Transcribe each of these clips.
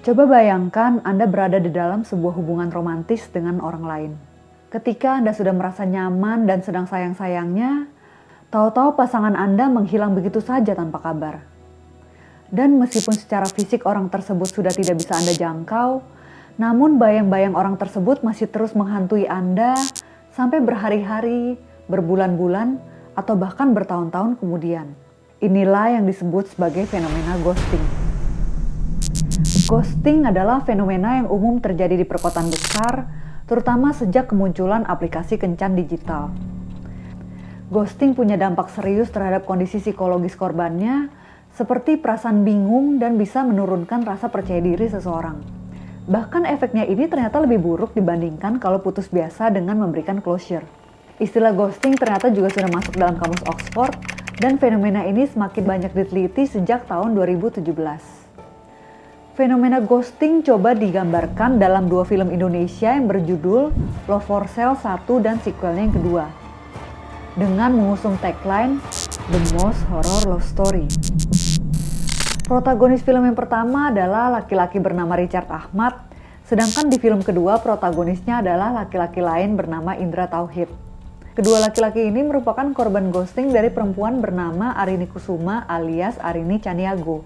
Coba bayangkan Anda berada di dalam sebuah hubungan romantis dengan orang lain. Ketika Anda sudah merasa nyaman dan sedang sayang-sayangnya, tahu-tahu pasangan Anda menghilang begitu saja tanpa kabar. Dan meskipun secara fisik orang tersebut sudah tidak bisa Anda jangkau, namun bayang-bayang orang tersebut masih terus menghantui Anda sampai berhari-hari, berbulan-bulan, atau bahkan bertahun-tahun kemudian. Inilah yang disebut sebagai fenomena ghosting. Ghosting adalah fenomena yang umum terjadi di perkotaan besar, terutama sejak kemunculan aplikasi kencan digital. Ghosting punya dampak serius terhadap kondisi psikologis korbannya, seperti perasaan bingung dan bisa menurunkan rasa percaya diri seseorang. Bahkan efeknya ini ternyata lebih buruk dibandingkan kalau putus biasa dengan memberikan closure. Istilah ghosting ternyata juga sudah masuk dalam kamus Oxford, dan fenomena ini semakin banyak diteliti sejak tahun 2017. Fenomena ghosting coba digambarkan dalam dua film Indonesia yang berjudul Love for Sale 1 dan sequelnya yang kedua, dengan mengusung tagline The Most Horror Love Story. Protagonis film yang pertama adalah laki-laki bernama Richard Ahmad, sedangkan di film kedua protagonisnya adalah laki-laki lain bernama Indra Tauhid. Kedua laki-laki ini merupakan korban ghosting dari perempuan bernama Arini Kusuma alias Arini Caniago.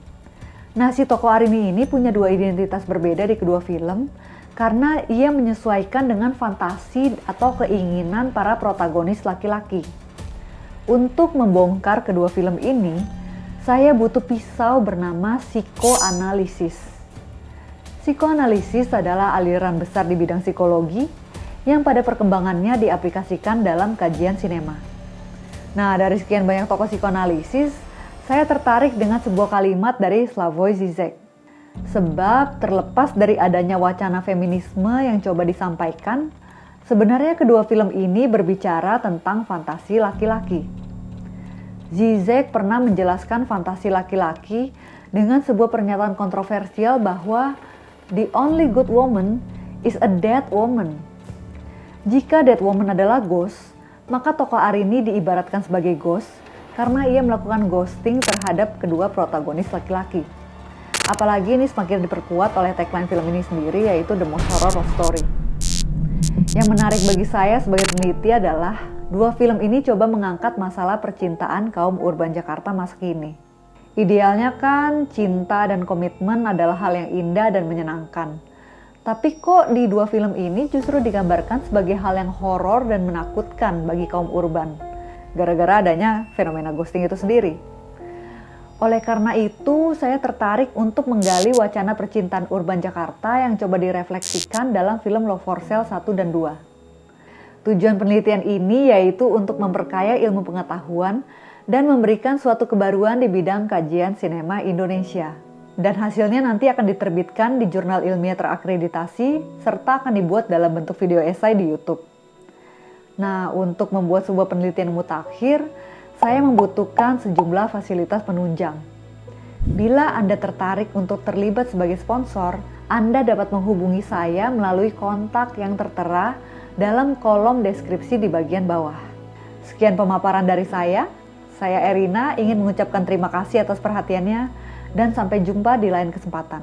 Nah, si tokoh Arini ini punya dua identitas berbeda di kedua film karena ia menyesuaikan dengan fantasi atau keinginan para protagonis laki-laki. Untuk membongkar kedua film ini, saya butuh pisau bernama psikoanalisis. Psikoanalisis adalah aliran besar di bidang psikologi yang pada perkembangannya diaplikasikan dalam kajian sinema. Nah, dari sekian banyak tokoh psikoanalisis, saya tertarik dengan sebuah kalimat dari Slavoj Zizek. Sebab terlepas dari adanya wacana feminisme yang coba disampaikan, sebenarnya kedua film ini berbicara tentang fantasi laki-laki. Zizek pernah menjelaskan fantasi laki-laki dengan sebuah pernyataan kontroversial bahwa the only good woman is a dead woman. Jika dead woman adalah ghost, maka tokoh Arini diibaratkan sebagai ghost karena ia melakukan ghosting terhadap kedua protagonis laki-laki. Apalagi ini semakin diperkuat oleh tagline film ini sendiri, yaitu The Most Horror Love Story. Yang menarik bagi saya sebagai peneliti adalah dua film ini coba mengangkat masalah percintaan kaum urban Jakarta masa kini. Idealnya kan cinta dan komitmen adalah hal yang indah dan menyenangkan. Tapi kok di dua film ini justru digambarkan sebagai hal yang horor dan menakutkan bagi kaum urban, gara-gara adanya fenomena ghosting itu sendiri. Oleh karena itu, saya tertarik untuk menggali wacana percintaan urban Jakarta yang coba direfleksikan dalam film Love for Sale 1 dan 2. Tujuan penelitian ini yaitu untuk memperkaya ilmu pengetahuan dan memberikan suatu kebaruan di bidang kajian sinema Indonesia. Dan hasilnya nanti akan diterbitkan di jurnal ilmiah terakreditasi serta akan dibuat dalam bentuk video esai di YouTube. Nah, untuk membuat sebuah penelitian mutakhir, saya membutuhkan sejumlah fasilitas penunjang. Bila Anda tertarik untuk terlibat sebagai sponsor, Anda dapat menghubungi saya melalui kontak yang tertera dalam kolom deskripsi di bagian bawah. Sekian pemaparan dari saya Erina ingin mengucapkan terima kasih atas perhatiannya dan sampai jumpa di lain kesempatan.